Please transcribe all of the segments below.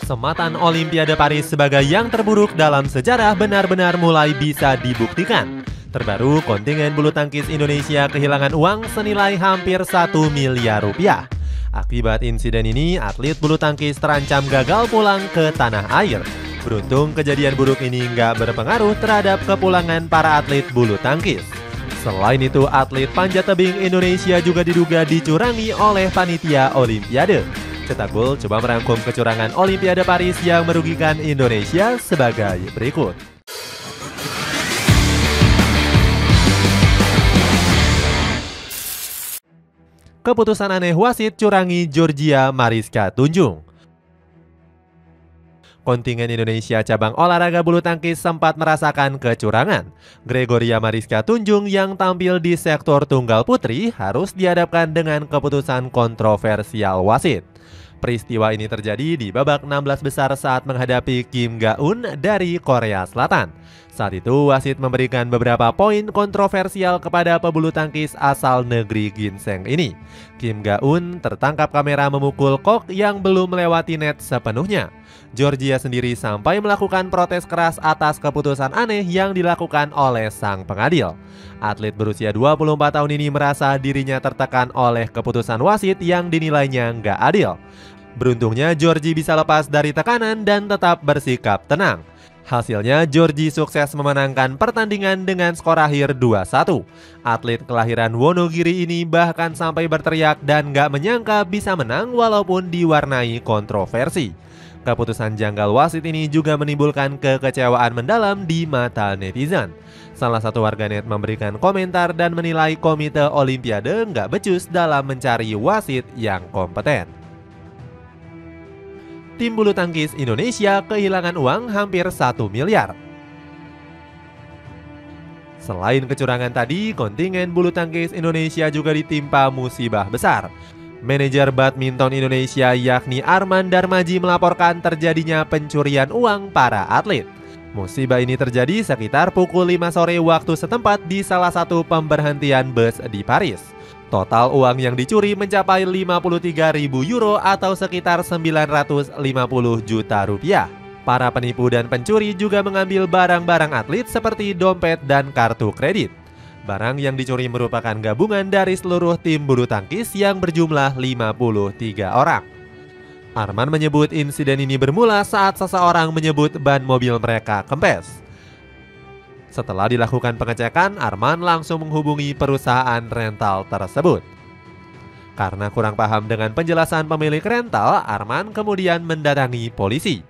Sematan Olimpiade Paris sebagai yang terburuk dalam sejarah benar-benar mulai bisa dibuktikan. Terbaru, kontingen bulu tangkis Indonesia kehilangan uang senilai hampir 1 miliar rupiah. Akibat insiden ini, atlet bulu tangkis terancam gagal pulang ke tanah air. Beruntung kejadian buruk ini nggak berpengaruh terhadap kepulangan para atlet bulu tangkis. Selain itu, atlet panjat tebing Indonesia juga diduga dicurangi oleh panitia Olimpiade. Cetak Gol coba merangkum kecurangan Olimpiade Paris yang merugikan Indonesia sebagai berikut. Keputusan aneh wasit curangi Georgia Mariska Tunjung. Kontingen Indonesia cabang olahraga bulu tangkis sempat merasakan kecurangan. Gregoria Mariska Tunjung yang tampil di sektor tunggal putri harus dihadapkan dengan keputusan kontroversial wasit. Peristiwa ini terjadi di babak 16 besar saat menghadapi Kim Ga-eun dari Korea Selatan. Saat itu wasit memberikan beberapa poin kontroversial kepada pebulu tangkis asal negeri ginseng ini. Kim Ga-eun tertangkap kamera memukul kok yang belum melewati net sepenuhnya. Georgia sendiri sampai melakukan protes keras atas keputusan aneh yang dilakukan oleh sang pengadil. Atlet berusia 24 tahun ini merasa dirinya tertekan oleh keputusan wasit yang dinilainya nggak adil. Beruntungnya Georgie bisa lepas dari tekanan dan tetap bersikap tenang. Hasilnya Georgie sukses memenangkan pertandingan dengan skor akhir 2-1. Atlet kelahiran Wonogiri ini bahkan sampai berteriak dan nggak menyangka bisa menang walaupun diwarnai kontroversi. Keputusan janggal wasit ini juga menimbulkan kekecewaan mendalam di mata netizen. Salah satu warganet memberikan komentar dan menilai Komite Olimpiade nggak becus dalam mencari wasit yang kompeten. Tim bulu tangkis Indonesia kehilangan uang hampir 1 miliar. Selain kecurangan tadi, kontingen bulu tangkis Indonesia juga ditimpa musibah besar. Manajer badminton Indonesia yakni Arman Darmaji melaporkan terjadinya pencurian uang para atlet. Musibah ini terjadi sekitar pukul 5 sore waktu setempat di salah satu pemberhentian bus di Paris. Total uang yang dicuri mencapai 53.000 euro atau sekitar 950 juta rupiah. Para penipu dan pencuri juga mengambil barang-barang atlet seperti dompet dan kartu kredit. Barang yang dicuri merupakan gabungan dari seluruh tim bulu tangkis yang berjumlah 53 orang. Arman menyebut insiden ini bermula saat seseorang menyebut ban mobil mereka kempes. Setelah dilakukan pengecekan, Arman langsung menghubungi perusahaan rental tersebut. Karena kurang paham dengan penjelasan pemilik rental, Arman kemudian mendatangi polisi.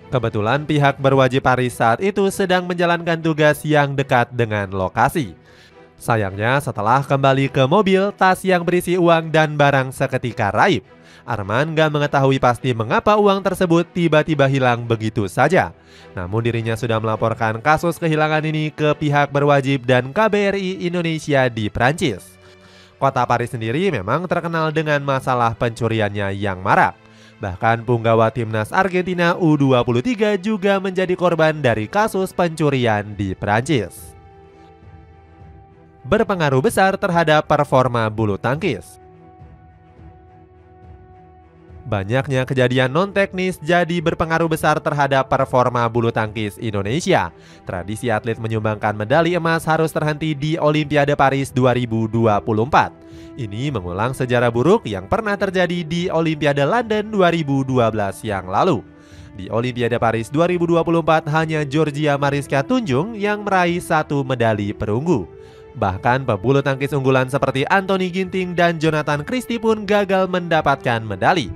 Kebetulan pihak berwajib Paris saat itu sedang menjalankan tugas yang dekat dengan lokasi. Sayangnya setelah kembali ke mobil, tas yang berisi uang dan barang seketika raib. Arman gak mengetahui pasti mengapa uang tersebut tiba-tiba hilang begitu saja. Namun dirinya sudah melaporkan kasus kehilangan ini ke pihak berwajib dan KBRI Indonesia di Prancis. Kota Paris sendiri memang terkenal dengan masalah pencuriannya yang marak. Bahkan punggawa timnas Argentina U23 juga menjadi korban dari kasus pencurian di Prancis. Berpengaruh besar terhadap performa bulu tangkis. Banyaknya kejadian non-teknis jadi berpengaruh besar terhadap performa bulu tangkis Indonesia. Tradisi atlet menyumbangkan medali emas harus terhenti di Olimpiade Paris 2024. Ini mengulang sejarah buruk yang pernah terjadi di Olimpiade London 2012 yang lalu. Di Olimpiade Paris 2024 hanya Georgia Mariska Tunjung yang meraih 1 medali perunggu. Bahkan pebulu tangkis unggulan seperti Anthony Ginting dan Jonathan Christie pun gagal mendapatkan medali.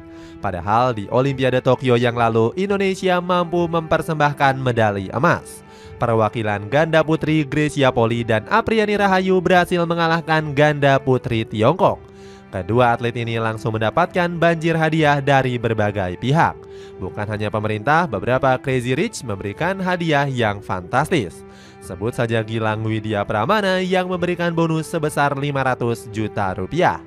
Padahal di Olimpiade Tokyo yang lalu, Indonesia mampu mempersembahkan medali emas. Perwakilan ganda putri Grecia Poli dan Apriani Rahayu berhasil mengalahkan ganda putri Tiongkok. Kedua atlet ini langsung mendapatkan banjir hadiah dari berbagai pihak. Bukan hanya pemerintah, beberapa Crazy Rich memberikan hadiah yang fantastis. Sebut saja Gilang Widya Pramana yang memberikan bonus sebesar 500 juta rupiah.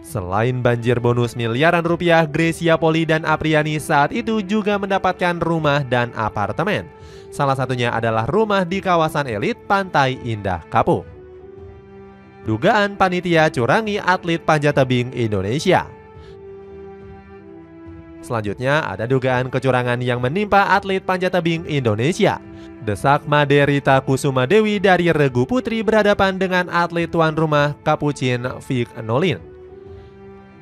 Selain banjir bonus miliaran rupiah, Grecia Poli dan Apriani saat itu juga mendapatkan rumah dan apartemen. Salah satunya adalah rumah di kawasan elit Pantai Indah Kapuk. Dugaan panitia curangi atlet panjat tebing Indonesia. Selanjutnya ada dugaan kecurangan yang menimpa atlet panjat tebing Indonesia. Desak Made Rita Kusuma Dewi dari Regu Putri berhadapan dengan atlet tuan rumah Capuchin Vic Nolin.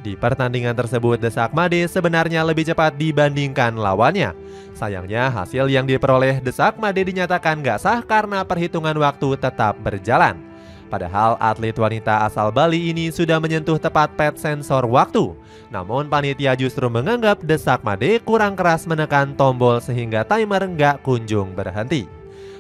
Di pertandingan tersebut, Desak Made sebenarnya lebih cepat dibandingkan lawannya. Sayangnya hasil yang diperoleh Desak Made dinyatakan gak sah karena perhitungan waktu tetap berjalan. Padahal atlet wanita asal Bali ini sudah menyentuh tepat pad sensor waktu. Namun panitia justru menganggap Desak Made kurang keras menekan tombol sehingga timer nggak kunjung berhenti.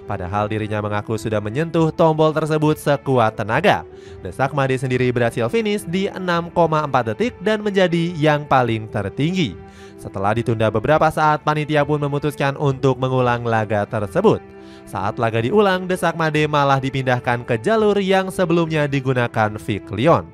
Padahal dirinya mengaku sudah menyentuh tombol tersebut sekuat tenaga. Desak Made sendiri berhasil finish di 6,4 detik dan menjadi yang paling tertinggi. Setelah ditunda beberapa saat, panitia pun memutuskan untuk mengulang laga tersebut. Saat laga diulang, Desak Made malah dipindahkan ke jalur yang sebelumnya digunakan Vic Leon.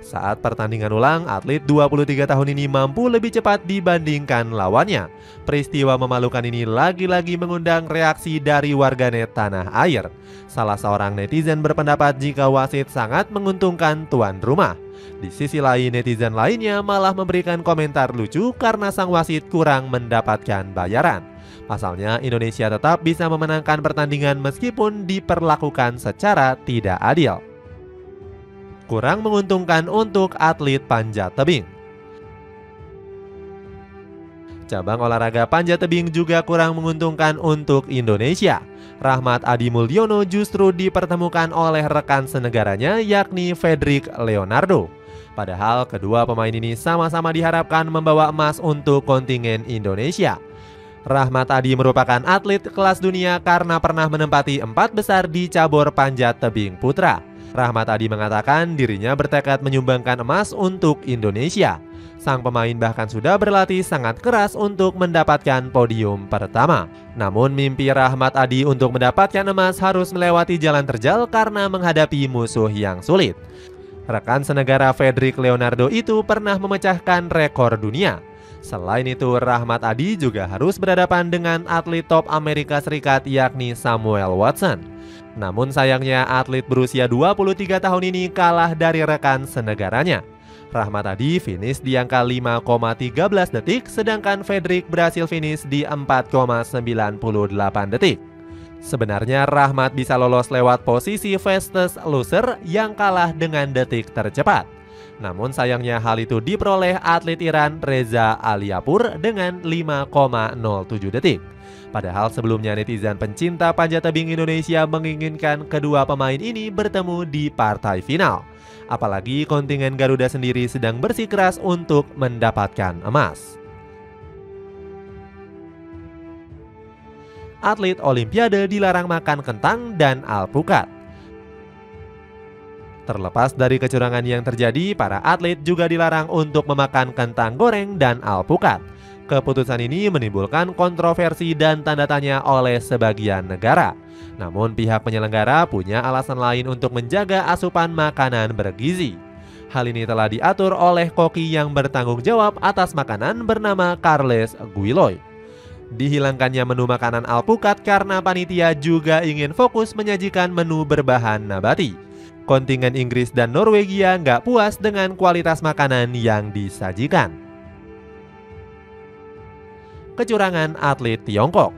Saat pertandingan ulang, atlet 23 tahun ini mampu lebih cepat dibandingkan lawannya. Peristiwa memalukan ini lagi-lagi mengundang reaksi dari warganet tanah air. Salah seorang netizen berpendapat jika wasit sangat menguntungkan tuan rumah. Di sisi lain, netizen lainnya malah memberikan komentar lucu karena sang wasit kurang mendapatkan bayaran. Pasalnya, Indonesia tetap bisa memenangkan pertandingan meskipun diperlakukan secara tidak adil. Kurang menguntungkan untuk atlet panjat tebing. Cabang olahraga panjat tebing juga kurang menguntungkan untuk Indonesia. Rahmat Adi Mulyono justru dipertemukan oleh rekan senegaranya yakni Fedrik Leonardo. Padahal kedua pemain ini sama-sama diharapkan membawa emas untuk kontingen Indonesia. Rahmat Adi merupakan atlet kelas dunia karena pernah menempati 4 besar di cabur panjat tebing putra. Rahmat Adi mengatakan dirinya bertekad menyumbangkan emas untuk Indonesia. Sang pemain bahkan sudah berlatih sangat keras untuk mendapatkan podium pertama. Namun mimpi Rahmat Adi untuk mendapatkan emas harus melewati jalan terjal karena menghadapi musuh yang sulit. Rekan senegara Fedrik Leonardo itu pernah memecahkan rekor dunia. Selain itu, Rahmat Adi juga harus berhadapan dengan atlet top Amerika Serikat yakni Samuel Watson. Namun sayangnya atlet berusia 23 tahun ini kalah dari rekan senegaranya. Rahmat Adi finish di angka 5,13 detik, sedangkan Fedrik berhasil finish di 4,98 detik. Sebenarnya Rahmat bisa lolos lewat posisi fastest loser yang kalah dengan detik tercepat. Namun sayangnya hal itu diperoleh atlet Iran Reza Aliapur dengan 5,07 detik. Padahal sebelumnya netizen pencinta panjat tebing Indonesia menginginkan kedua pemain ini bertemu di partai final. Apalagi kontingen Garuda sendiri sedang bersikeras untuk mendapatkan emas. Atlet Olimpiade dilarang makan kentang dan alpukat. Terlepas dari kecurangan yang terjadi, para atlet juga dilarang untuk memakan kentang goreng dan alpukat. Keputusan ini menimbulkan kontroversi dan tanda tanya oleh sebagian negara. Namun pihak penyelenggara punya alasan lain untuk menjaga asupan makanan bergizi. Hal ini telah diatur oleh koki yang bertanggung jawab atas makanan bernama Carles Guiloy. Dihilangkannya menu makanan alpukat karena panitia juga ingin fokus menyajikan menu berbahan nabati. Kontingen Inggris dan Norwegia nggak puas dengan kualitas makanan yang disajikan. Kecurangan atlet Tiongkok.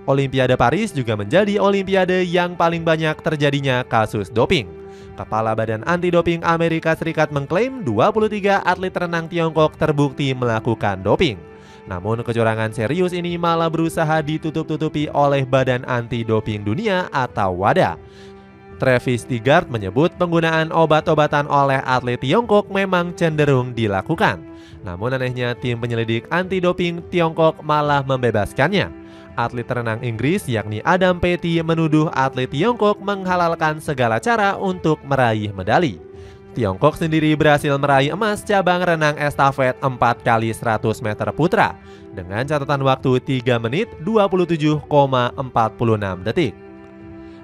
Olimpiade Paris juga menjadi olimpiade yang paling banyak terjadinya kasus doping. Kepala Badan Anti-Doping Amerika Serikat mengklaim 23 atlet renang Tiongkok terbukti melakukan doping. Namun kecurangan serius ini malah berusaha ditutup-tutupi oleh Badan Anti-Doping Dunia atau WADA. Travis Tigard menyebut penggunaan obat-obatan oleh atlet Tiongkok memang cenderung dilakukan. Namun anehnya tim penyelidik anti-doping Tiongkok malah membebaskannya. Atlet renang Inggris yakni Adam Peaty menuduh atlet Tiongkok menghalalkan segala cara untuk meraih medali. Tiongkok sendiri berhasil meraih emas cabang renang estafet 4x100 meter putra dengan catatan waktu 3 menit 27,46 detik.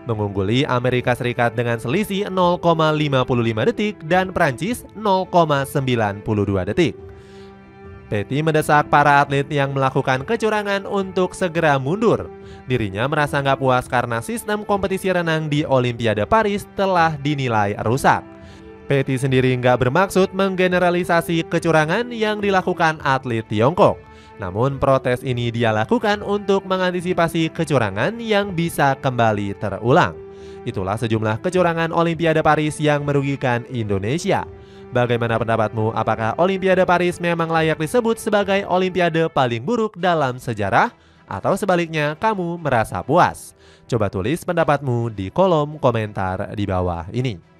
Mengungguli Amerika Serikat dengan selisih 0,55 detik dan Prancis 0,92 detik. Peaty mendesak para atlet yang melakukan kecurangan untuk segera mundur. Dirinya merasa nggak puas karena sistem kompetisi renang di Olimpiade Paris telah dinilai rusak. Petty sendiri nggak bermaksud menggeneralisasi kecurangan yang dilakukan atlet Tiongkok. Namun protes ini dia lakukan untuk mengantisipasi kecurangan yang bisa kembali terulang. Itulah sejumlah kecurangan Olimpiade Paris yang merugikan Indonesia. Bagaimana pendapatmu? Apakah Olimpiade Paris memang layak disebut sebagai Olimpiade paling buruk dalam sejarah? Atau sebaliknya kamu merasa puas? Coba tulis pendapatmu di kolom komentar di bawah ini.